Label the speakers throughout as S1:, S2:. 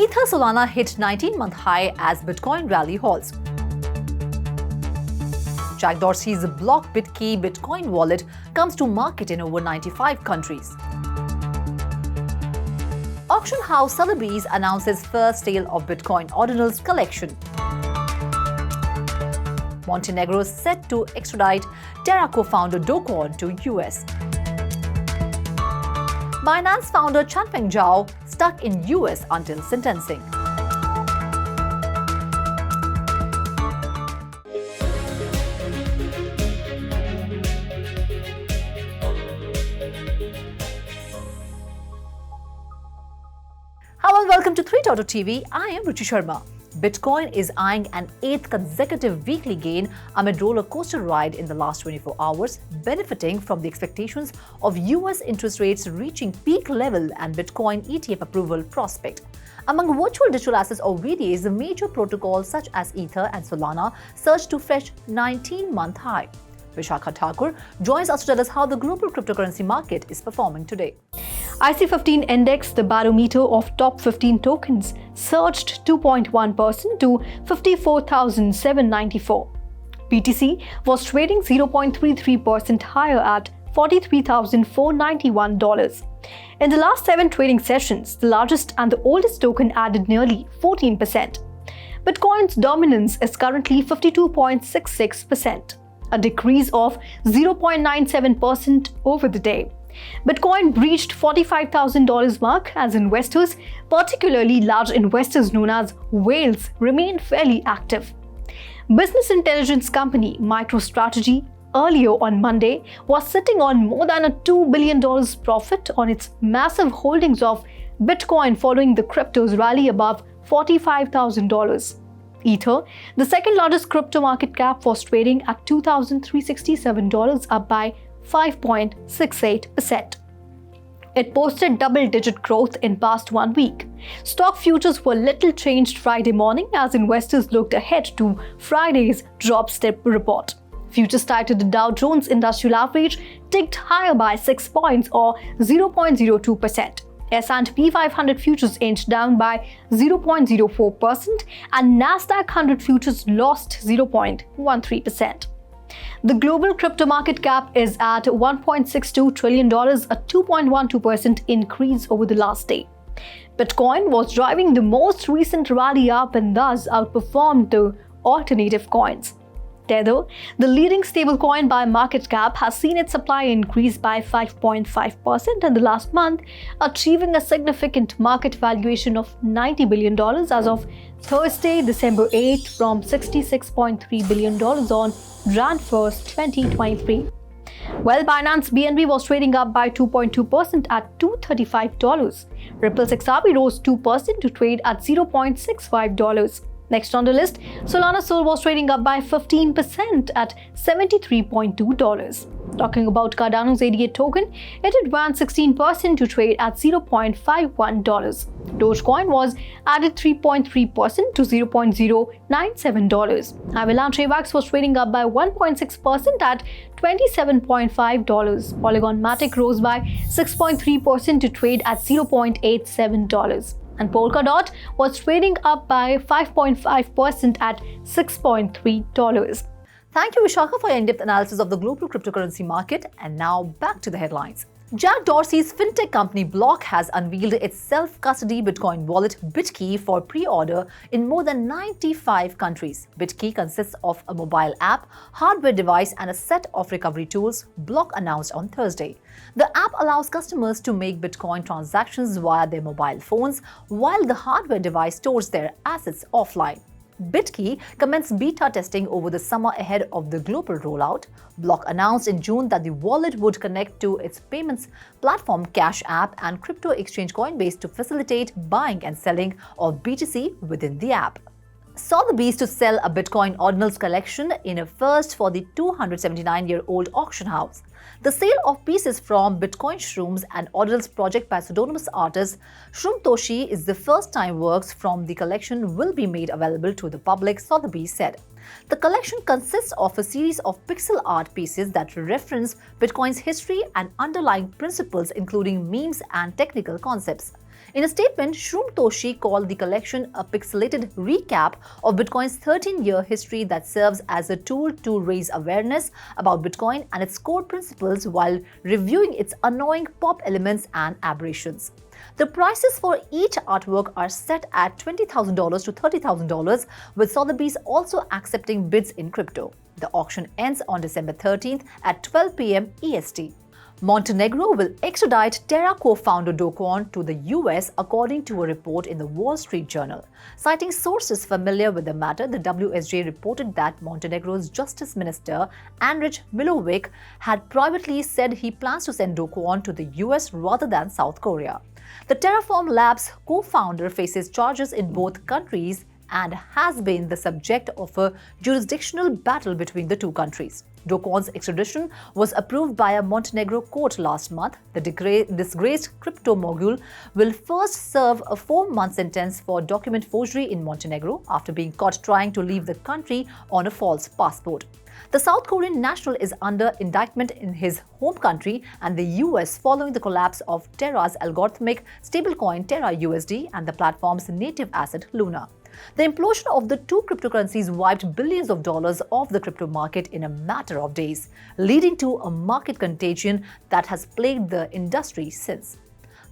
S1: Ether Solana hit 19-month high as Bitcoin rally halts. Jack Dorsey's block BitKey Bitcoin wallet comes to market in over 95 countries. Auction house Sotheby's announces first sale of Bitcoin ordinals collection. Montenegro set to extradite Terra co-founder DogeCoin to US. Binance founder Changpeng Zhao stuck in US until sentencing. Hello and welcome to 3.0 TV. I am Ruchi Sharma. Bitcoin is eyeing an 8th consecutive weekly gain amid roller coaster ride in the last 24 hours, benefiting from the expectations of US interest rates reaching peak level and Bitcoin ETF approval prospect. Among virtual digital assets or VDAs, the major protocols such as Ether and Solana surged to fresh 19-month high. Vishakha Thakur joins us to tell us how the global cryptocurrency market is performing today.
S2: IC15 index, the barometer of top 15 tokens, surged 2.1% to 54,794. BTC was trading 0.33% higher at $43,491. In the last 7 trading sessions, the largest and the oldest token added nearly 14%. Bitcoin's dominance is currently 52.66%, a decrease of 0.97% over the day. Bitcoin breached $45,000 mark as investors, particularly large investors known as whales, remained fairly active. Business intelligence company MicroStrategy earlier on Monday was sitting on more than a $2 billion profit on its massive holdings of Bitcoin following the crypto's rally above $45,000. Ether, the second largest crypto market cap, was trading at $2,367, up by 5.68%. It posted double-digit growth in past 1 week. Stock futures were little changed Friday morning as investors looked ahead to Friday's jobs report. Futures tied to the Dow Jones Industrial Average ticked higher by 6 points or 0.02%. S&P 500 futures inched down by 0.04% and Nasdaq 100 futures lost 0.13%. The global crypto market cap is at $1.62 trillion, a 2.12% increase over the last day. Bitcoin was driving the most recent rally up and thus outperformed the alternative coins. Tether, the leading stablecoin by market cap, has seen its supply increase by 5.5% in the last month, achieving a significant market valuation of $90 billion as of Thursday, December 8th, from $66.3 billion on Jan 1st, 2023. While Binance BNB was trading up by 2.2% at $235. Ripple's XRP rose 2% to trade at $0.65. Next on the list, Solana Sol was trading up by 15% at $73.2. Talking about Cardano's 88 token, it advanced 16% to trade at $0.51. DogeCoin was added 3.3% to $0.097. Avalanche AVAX was trading up by 1.6% at $27.5. Polygon Matic rose by 6.3% to trade at $0.87. And Polkadot was trading up by 5.5% at $6.3.
S1: Thank you, Vishakha, for your in-depth analysis of the global cryptocurrency market. And now back to the headlines. Jack Dorsey's fintech company Block has unveiled its self-custody Bitcoin wallet BitKey for pre-order in more than 95 countries. BitKey consists of a mobile app, hardware device and a set of recovery tools, Block announced on Thursday. The app allows customers to make Bitcoin transactions via their mobile phones, while the hardware device stores their assets offline. BitKey commenced beta testing over the summer ahead of the global rollout. Block announced in June that the wallet would connect to its payments platform Cash App and crypto exchange Coinbase to facilitate buying and selling of BTC within the app. Sotheby's to sell a Bitcoin ordinals collection in a first for the 279-year-old auction house. The sale of pieces from Bitcoin Shrooms, an ordinals project by pseudonymous artist Shroomtoshi, is the first time works from the collection will be made available to the public, Sotheby's said. The collection consists of a series of pixel art pieces that reference Bitcoin's history and underlying principles, including memes and technical concepts. In a statement, Shroom Toshi called the collection a pixelated recap of Bitcoin's 13-year history that serves as a tool to raise awareness about Bitcoin and its core principles while reviewing its annoying pop elements and aberrations. The prices for each artwork are set at $20,000 to $30,000, with Sotheby's also accepting bids in crypto. The auction ends on December 13th at 12 p.m. EST. Montenegro will extradite Terra co-founder Do Kwon to the US, according to a report in the Wall Street Journal. Citing sources familiar with the matter, the WSJ reported that Montenegro's Justice Minister, Andrej Milovic, had privately said he plans to send Do Kwon to the US rather than South Korea. The Terraform Labs co-founder faces charges in both countries and has been the subject of a jurisdictional battle between the two countries. Do Kwon's extradition was approved by a Montenegro court last month. The disgraced crypto mogul will first serve a 4-month sentence for document forgery in Montenegro after being caught trying to leave the country on a false passport. The South Korean national is under indictment in his home country and the US following the collapse of Terra's algorithmic stablecoin Terra USD and the platform's native asset Luna. The implosion of the two cryptocurrencies wiped billions of dollars off the crypto market in a matter of days, leading to a market contagion that has plagued the industry since.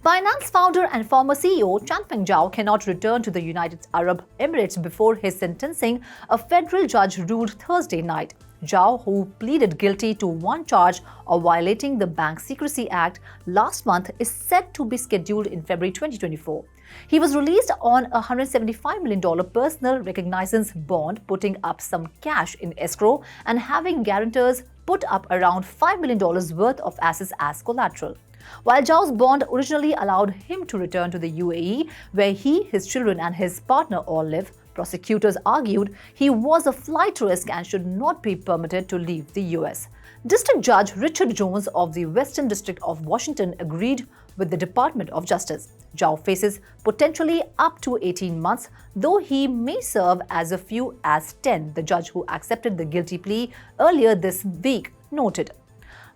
S1: Binance founder and former CEO Changpeng Zhao cannot return to the United Arab Emirates before his sentencing, a federal judge ruled Thursday night. Zhao, who pleaded guilty to one charge of violating the Bank Secrecy Act last month, is set to be scheduled in February 2024. He was released on a $175 million personal recognizance bond, putting up some cash in escrow and having guarantors put up around $5 million worth of assets as collateral. While Zhao's bond originally allowed him to return to the UAE, where he, his children and his partner all live, prosecutors argued he was a flight risk and should not be permitted to leave the US. District Judge Richard Jones of the Western District of Washington agreed with the Department of Justice. Zhao faces potentially up to 18 months, though he may serve as few as 10, the judge who accepted the guilty plea earlier this week noted.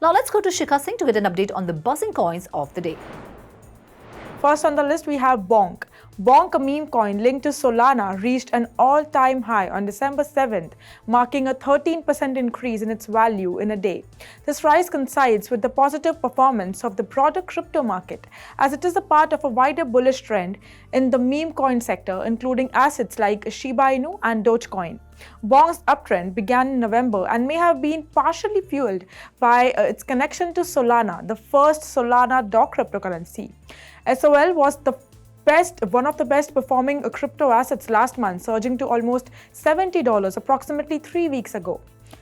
S1: Now let's go to Shikha Singh to get an update on the buzzing coins of the day.
S3: First on the list, we have Bonk. Bonk, a meme coin linked to Solana, reached an all-time high on December 7th, marking a 13% increase in its value in a day. This rise coincides with the positive performance of the broader crypto market, as it is a part of a wider bullish trend in the meme coin sector, including assets like Shiba Inu and DogeCoin. Bonk's uptrend began in November and may have been partially fueled by its connection to Solana, the first Solana DOG cryptocurrency. SOL was one of the best performing crypto assets last month, surging to almost $70 approximately 3 weeks ago.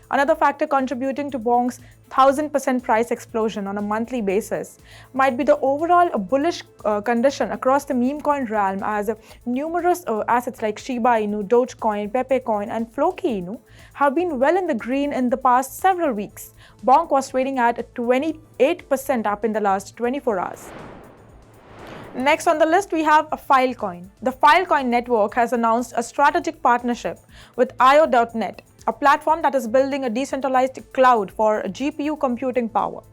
S3: Another factor contributing to Bonk's 1000% price explosion on a monthly basis might be the overall bullish condition across the meme coin realm, as numerous assets like Shiba Inu, DogeCoin, Pepe Coin and Floki Inu have been well in the green in the past several weeks. Bonk was trading at 28% up in the last 24 hours. Next on the list, we have a Filecoin. The Filecoin network has announced a strategic partnership with IO.net, a platform that is building a decentralized cloud for GPU computing power.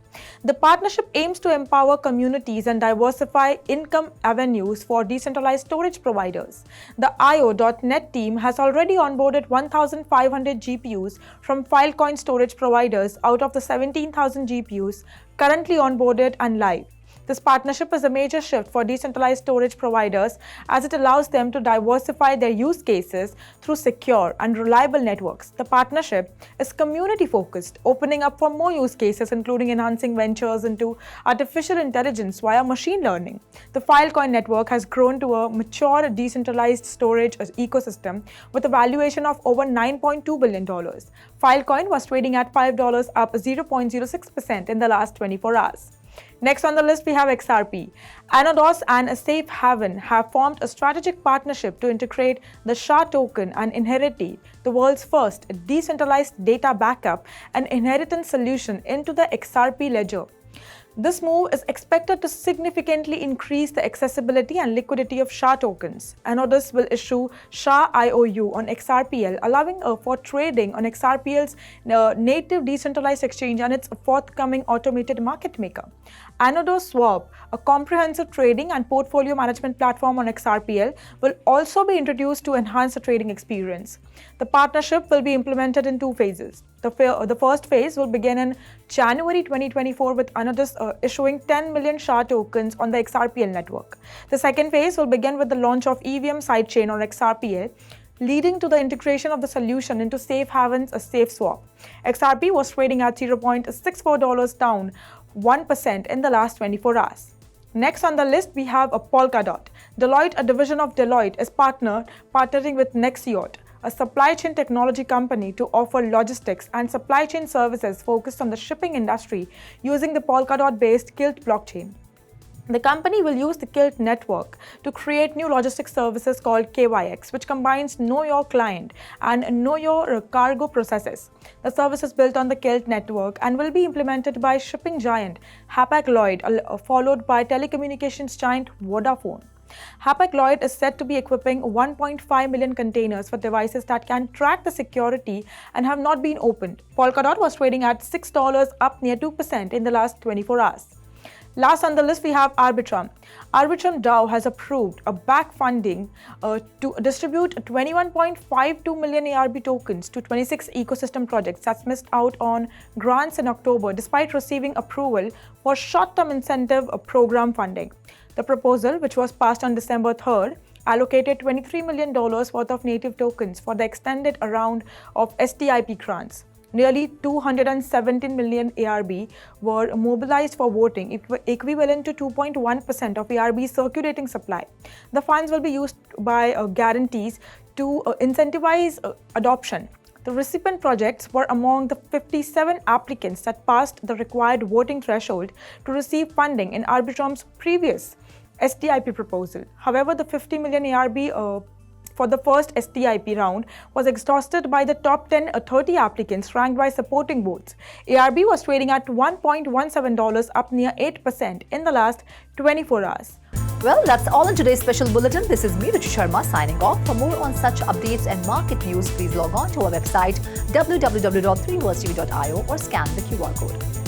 S3: The partnership aims to empower communities and diversify income avenues for decentralized storage providers. The IO.net team has already onboarded 1,500 GPUs from Filecoin storage providers out of the 17,000 GPUs currently onboarded and live. This partnership is a major shift for decentralized storage providers, as it allows them to diversify their use cases through secure and reliable networks. The partnership is community-focused, opening up for more use cases, including enhancing ventures into artificial intelligence via machine learning. The Filecoin network has grown to a mature decentralized storage ecosystem with a valuation of over $9.2 billion. Filecoin was trading at $5, up 0.06% in the last 24 hours. Next on the list, we have XRP. Anodos and Safe Haven have formed a strategic partnership to integrate the SHA token and Inherity, the world's first decentralized data backup and inheritance solution, into the XRP ledger. This move is expected to significantly increase the accessibility and liquidity of SHA tokens. Anodos will issue SHA IOU on XRPL, allowing for trading on XRPL's native decentralized exchange and its forthcoming automated market maker. Anodo Swap, a comprehensive trading and portfolio management platform on XRPL, will also be introduced to enhance the trading experience. The partnership will be implemented in 2 phases. The first phase will begin in January 2024 with Anodus issuing 10 million SHA tokens on the XRPL network. The second phase will begin with the launch of EVM sidechain on XRPL, leading to the integration of the solution into Safe Haven's SafeSwap. XRP was trading at $0.64, down 1% in the last 24 hours. Next on the list, we have Polkadot. Deloitte, a division of Deloitte, is partnering with Nexiot, a supply chain technology company, to offer logistics and supply chain services focused on the shipping industry using the Polkadot-based Kilt blockchain. The company will use the Kilt network to create new logistics services called KYX, which combines Know Your Client and Know Your Cargo processes. The service is built on the Kilt network and will be implemented by shipping giant Hapag-Lloyd, followed by telecommunications giant Vodafone. Hapag-Lloyd is said to be equipping 1.5 million containers for devices that can track the security and have not been opened. Polkadot was trading at $6, up near 2% in the last 24 hours. Last on the list, we have Arbitrum. Arbitrum DAO has approved a back funding to distribute 21.52 million ARB tokens to 26 ecosystem projects that missed out on grants in October despite receiving approval for short-term incentive program funding. The proposal, which was passed on December 3rd, allocated $23 million worth of native tokens for the extended round of STIP grants. Nearly 217 million ARB were mobilized for voting, equivalent to 2.1% of ARB's circulating supply. The funds will be used by guarantees to incentivize adoption. The recipient projects were among the 57 applicants that passed the required voting threshold to receive funding in Arbitrum's previous STIP proposal. However, the 50 million ARB for the first STIP round was exhausted by the top 30 applicants ranked by supporting votes. ARB was trading at $1.17, up near 8% in the last 24 hours.
S1: Well, that's all in today's special bulletin. This is me, Ruchi Sharma, signing off. For more on such updates and market news, please log on to our website www.3verstv.io or scan the QR code.